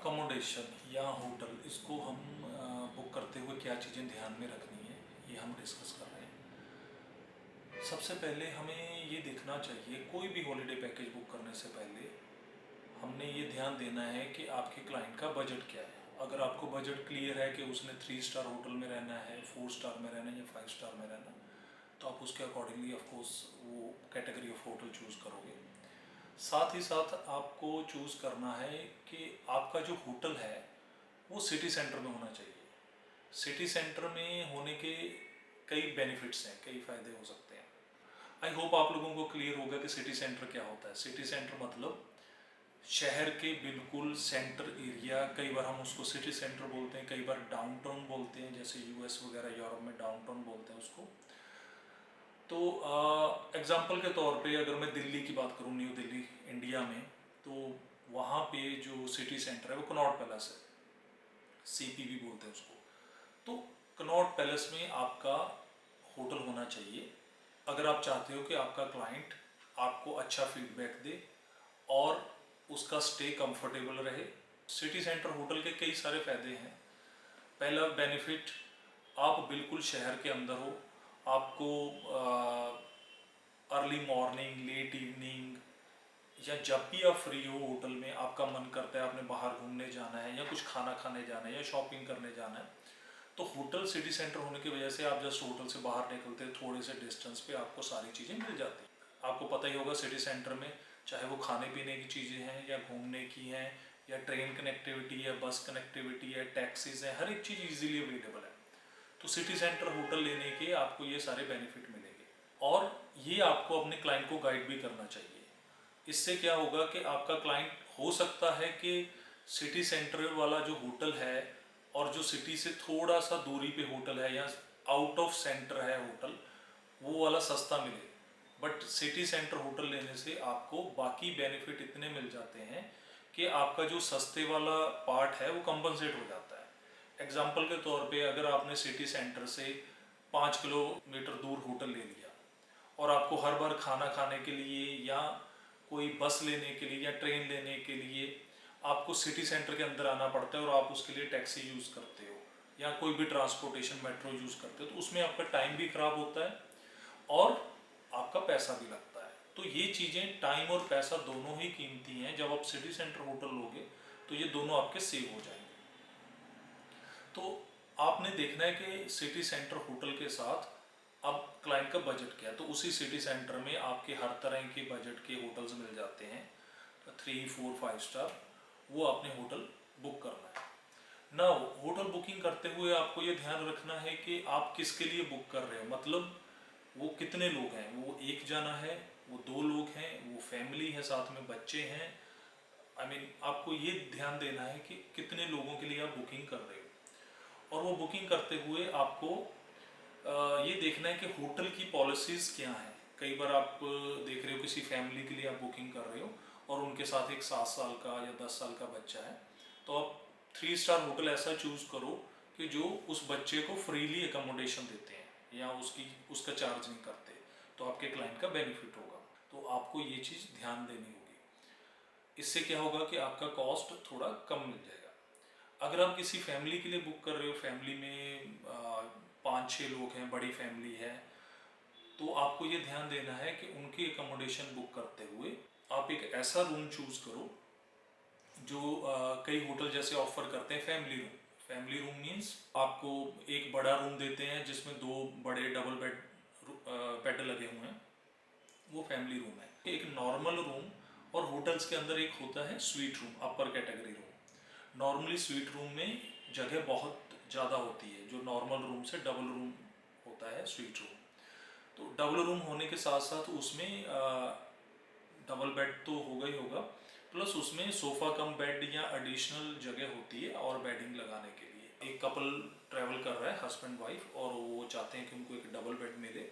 Accommodation या hotel, इसको हम बुक करते हुए क्या चीज़ें ध्यान में रखनी है, ये हम डिस्कस कर रहे हैं। सबसे पहले हमें ये देखना चाहिए, कोई भी हॉलिडे पैकेज बुक करने से पहले हमने ये ध्यान देना है कि आपके क्लाइंट का बजट क्या है। अगर आपको बजट क्लियर है कि उसने 3 स्टार होटल में रहना है, 4 स्टार में रहना है या 5 स्टार में रहना, तो आप उसके अकॉर्डिंगली ऑफकोर्स वो कैटेगरी ऑफ होटल चूज़ करोगे। साथ ही साथ आपको चूज़ करना है कि आपका जो होटल है वो सिटी सेंटर में होना चाहिए। सिटी सेंटर में होने के कई बेनिफिट्स हैं, कई फ़ायदे हो सकते हैं। आई होप आप लोगों को क्लियर होगा कि सिटी सेंटर क्या होता है। सिटी सेंटर मतलब शहर के बिल्कुल सेंटर एरिया। कई बार हम उसको सिटी सेंटर बोलते हैं, कई बार डाउनटाउन बोलते हैं, जैसे यूएस वगैरह यूरोप में डाउनटाउन बोलते हैं उसको। तो एग्ज़ाम्पल के तौर पे अगर मैं दिल्ली की बात करूँ, न्यू दिल्ली इंडिया में, तो वहाँ पे जो सिटी सेंटर है वो कनॉट पैलेस है, सीपीबी बोलते हैं उसको। तो कनॉट पैलेस में आपका होटल होना चाहिए अगर आप चाहते हो कि आपका क्लाइंट आपको अच्छा फीडबैक दे और उसका स्टे कंफर्टेबल रहे। सिटी सेंटर होटल के कई सारे फ़ायदे हैं। पहला बेनिफिट, आप बिल्कुल शहर के अंदर हो। आपको अर्ली मॉर्निंग, लेट इवनिंग या जब भी आप फ्री हो होटल में, आपका मन करता है आपने बाहर घूमने जाना है या कुछ खाना खाने जाना है या शॉपिंग करने जाना है, तो होटल सिटी सेंटर होने की वजह से आप जस्ट होटल से बाहर निकलते हैं, थोड़े से डिस्टेंस पे आपको सारी चीज़ें मिल जाती हैं। आपको पता ही होगा सिटी सेंटर में चाहे वो खाने पीने की चीज़ें हैं या घूमने की हैं या ट्रेन कनेक्टिविटी है, बस कनेक्टिविटी है, टैक्सीज हैं, हर एक चीज़ ईजिली अवेलेबल है। तो सिटी सेंटर होटल लेने के आपको ये सारे बेनिफिट मिलेंगे और ये आपको अपने क्लाइंट को गाइड भी करना चाहिए। इससे क्या होगा कि आपका क्लाइंट हो सकता है कि सिटी सेंटर वाला जो होटल है और जो सिटी से थोड़ा सा दूरी पे होटल है या आउट ऑफ सेंटर है होटल, वो वाला सस्ता मिले। बट सिटी सेंटर होटल लेने से आपको बाकी बेनिफिट इतने मिल जाते हैं कि आपका जो सस्ते वाला पार्ट है वो कंपनसेट हो जाता है। एग्जाम्पल के तौर पे अगर आपने सिटी सेंटर से 5 किलोमीटर दूर होटल ले लिया और आपको हर बार खाना खाने के लिए या कोई बस लेने के लिए या ट्रेन लेने के लिए आपको सिटी सेंटर के अंदर आना पड़ता है और आप उसके लिए टैक्सी यूज़ करते हो या कोई भी ट्रांसपोर्टेशन मेट्रो यूज़ करते हो, तो उसमें आपका टाइम भी ख़राब होता है और आपका पैसा भी लगता है। तो ये चीज़ें, टाइम और पैसा दोनों ही कीमती हैं। जब आप सिटी सेंटर होटल लोगे तो ये दोनों आपके सेव हो जाएंगे। तो आपने देखना है कि सिटी सेंटर होटल के साथ अब क्लाइंट का बजट क्या है, तो उसी सिटी सेंटर में आपके हर तरह के बजट के होटल्स मिल जाते हैं, 3, 4, 5 स्टार। वो आपने होटल बुक करना है ना। होटल बुकिंग करते हुए आपको ये ध्यान रखना है कि आप किसके लिए बुक कर रहे हो, मतलब वो कितने लोग हैं, वो एक जना है, वो 2 लोग हैं, वो फैमिली है, साथ में बच्चे हैं। आपको ये ध्यान देना है कि कितने लोगों के लिए आप बुकिंग कर रहे हो। और वो बुकिंग करते हुए आपको ये देखना है कि होटल की पॉलिसीज़ क्या हैं। कई बार आप देख रहे हो किसी फैमिली के लिए आप बुकिंग कर रहे हो और उनके साथ एक 7 साल का या 10 साल का बच्चा है, तो आप 3 स्टार होटल ऐसा चूज़ करो कि जो उस बच्चे को फ्रीली एकोमोडेशन देते हैं या उसका चार्ज नहीं करते, तो आपके क्लाइंट का बेनिफिट होगा। तो आपको ये चीज़ ध्यान देनी होगी। इससे क्या होगा कि आपका कॉस्ट थोड़ा कम मिल जाएगा। अगर आप किसी फैमिली के लिए बुक कर रहे हो, फैमिली में 5-6 लोग हैं, बड़ी फैमिली है, तो आपको ये ध्यान देना है कि उनकी एकोमोडेशन बुक करते हुए आप एक ऐसा रूम चूज़ करो जो कई होटल जैसे ऑफर करते हैं family room. Family room means आपको एक बड़ा रूम देते हैं जिसमें 2 बड़े डबल बेड लगे हुए हैं, वो फैमिली रूम है। एक नॉर्मल रूम और होटल्स के अंदर एक होता है suite room, upper category room. Normally suite room में जगह बहुत ज़्यादा होती है, जो नॉर्मल रूम से डबल रूम होता है स्वीट रूम। तो डबल रूम होने के साथ साथ उसमें डबल बेड तो होगा ही होगा, प्लस उसमें सोफ़ा कम बेड या एडिशनल जगह होती है और बेडिंग लगाने के लिए। एक कपल ट्रैवल कर रहा है, हस्बैंड वाइफ, और वो चाहते हैं कि उनको एक डबल बेड मिले,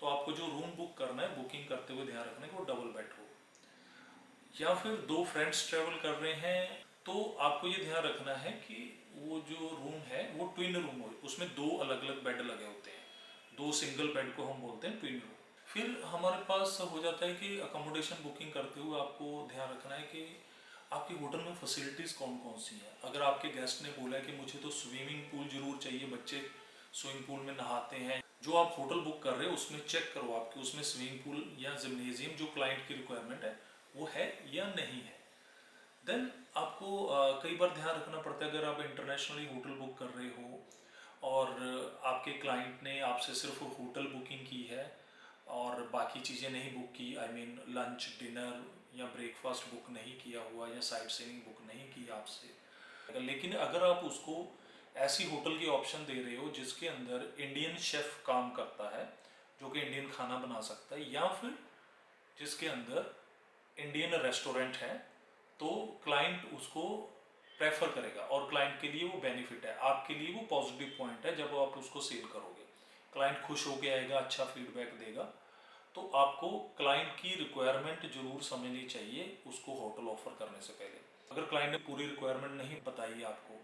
तो आपको जो रूम बुक करना है, बुकिंग करते हुए ध्यान रखना है कि वो डबल बेड हो। या फिर 2 फ्रेंड्स ट्रैवल कर रहे हैं, तो आपको ये ध्यान रखना है कि वो जो रूम है वो ट्विन रूम हो, उसमें 2 अलग अलग बेड लगे होते हैं। 2 सिंगल बेड को हम बोलते हैं ट्विन रूम। फिर हमारे पास हो जाता है कि अकोमोडेशन बुकिंग करते हुए आपको ध्यान रखना है कि आपके होटल में फैसिलिटीज़ कौन कौन सी हैं। अगर आपके गेस्ट ने बोला है कि मुझे तो स्विमिंग पूल ज़रूर चाहिए, बच्चे स्विमिंग पूल में नहाते हैं, जो आप होटल बुक कर रहे हो उसमें चेक करो आपके उसमें स्विमिंग पूल या जिम्नेजियम जो क्लाइंट की रिक्वायरमेंट है वो है या नहीं है। देन आपको कई बार ध्यान रखना पड़ता है, अगर आप इंटरनेशनली होटल बुक कर रहे हो और आपके क्लाइंट ने आपसे सिर्फ होटल बुकिंग की है और बाकी चीज़ें नहीं बुक की, आई मीन लंच डिनर या ब्रेकफास्ट बुक नहीं किया हुआ या साइट सीइंग बुक नहीं की आपसे, लेकिन अगर आप उसको ऐसी होटल की ऑप्शन दे रहे हो जिसके अंदर इंडियन शेफ काम करता है जो कि इंडियन खाना बना सकता है, या फिर जिसके अंदर इंडियन रेस्टोरेंट है, तो क्लाइंट उसको प्रेफर करेगा और क्लाइंट के लिए वो बेनिफिट है, आपके लिए वो पॉजिटिव पॉइंट है। जब आप उसको सेल करोगे क्लाइंट खुश होके आएगा, अच्छा फीडबैक देगा। तो आपको क्लाइंट की रिक्वायरमेंट जरूर समझनी चाहिए उसको होटल ऑफर करने से पहले। अगर क्लाइंट ने पूरी रिक्वायरमेंट नहीं बताई आपको,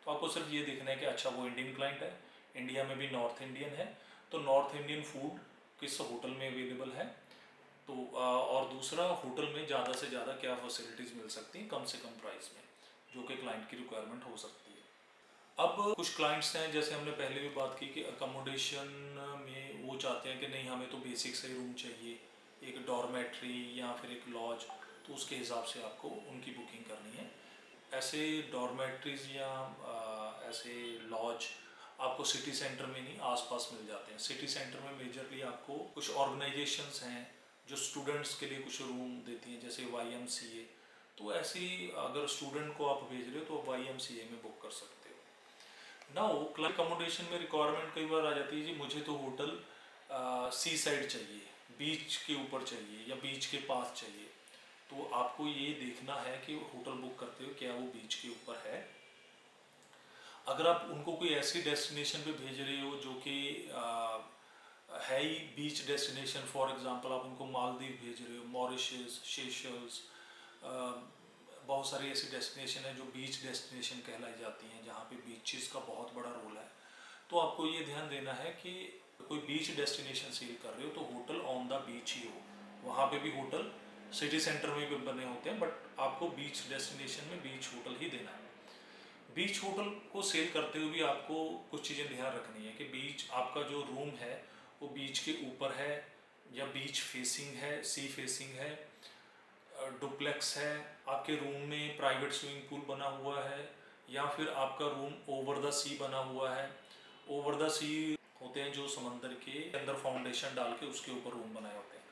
तो आपको सिर्फ ये देखना है कि अच्छा वो इंडियन क्लाइंट है, इंडिया में भी नॉर्थ इंडियन है, तो नॉर्थ इंडियन फूड किस होटल में अवेलेबल है, तो और दूसरा होटल में ज़्यादा से ज़्यादा क्या फैसिलिटीज़ मिल सकती हैं कम से कम प्राइस में, जो कि क्लाइंट की रिक्वायरमेंट हो सकती है। अब कुछ क्लाइंट्स हैं, जैसे हमने पहले भी बात की कि अकोमोडेशन में वो चाहते हैं कि नहीं हमें तो बेसिक से रूम चाहिए, एक डॉर्मेट्री या फिर एक लॉज, तो उसके हिसाब से आपको उनकी बुकिंग करनी है। ऐसे डॉर्मेट्रीज या ऐसे लॉज आपको सिटी सेंटर में नहीं आसपास मिल जाते हैं। सिटी सेंटर में मेजरली आपको कुछ ऑर्गेनाइजेशंस हैं जो स्टूडेंट्स के लिए कुछ रूम देती हैं, जैसे YMCA, तो ऐसी अगर स्टूडेंट को आप भेज रहे हो तो YMCA में बुक कर सकते हो ना। वो क्लाइंट अकोमोडेशन में रिक्वायरमेंट कई बार आ जाती है जी मुझे तो होटल सी साइड चाहिए, बीच के ऊपर चाहिए या बीच के पास चाहिए, तो आपको ये देखना है कि होटल बुक करते हो क्या वो बीच के ऊपर है। अगर आप उनको कोई ऐसी डेस्टिनेशन पे भेज रहे हो जो कि है ही बीच डेस्टिनेशन, फॉर एग्जांपल आप उनको मालदीव भेज रहे हो, मॉरिशस, सेशल्स, बहुत सारी ऐसी डेस्टिनेशन है जो बीच डेस्टिनेशन कहलाई जाती हैं जहाँ पे बीचेस का बहुत बड़ा रोल है। तो आपको ये ध्यान देना है कि कोई बीच डेस्टिनेशन सेल कर रहे हो तो होटल ऑन द बीच ही हो। वहाँ पे भी होटल सिटी सेंटर में भी बने होते हैं, बट आपको बीच डेस्टिनेशन में बीच होटल ही देना है। बीच होटल को सेल करते हुए भी आपको कुछ चीज़ें ध्यान रखनी है कि बीच आपका जो रूम है वो बीच के ऊपर है या बीच फेसिंग है, सी फेसिंग है, डुप्लेक्स है, आपके रूम में प्राइवेट स्विमिंग पूल बना हुआ है, या फिर आपका रूम ओवर द सी बना हुआ है। ओवर द सी होते हैं जो समंदर के अंदर फाउंडेशन डाल के उसके ऊपर रूम बनाए होते हैं।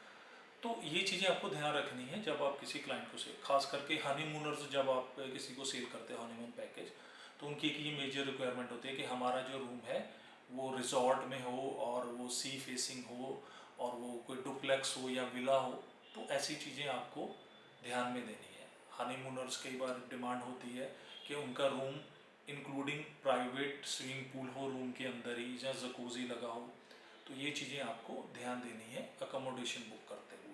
तो ये चीज़ें आपको ध्यान रखनी है जब आप किसी क्लाइंट को सेल, खास करके हनीमूनर्स जब आप किसी को सेल करते हैं हनीमून पैकेज, तो उनकी एक ये मेजर रिक्वायरमेंट होती है कि हमारा जो रूम है वो रिजॉर्ट में हो और वो सी फेसिंग हो और वो कोई डुप्लेक्स हो या विला हो। तो ऐसी चीज़ें आपको ध्यान में देनी है। हनीमूनर्स कई बार डिमांड होती है कि उनका room including private swimming pool हो रूम के अंदर ही, या जकूजी लगा हो। तो ये चीज़ें आपको ध्यान देनी है अकोमोडेशन बुक करते हुए।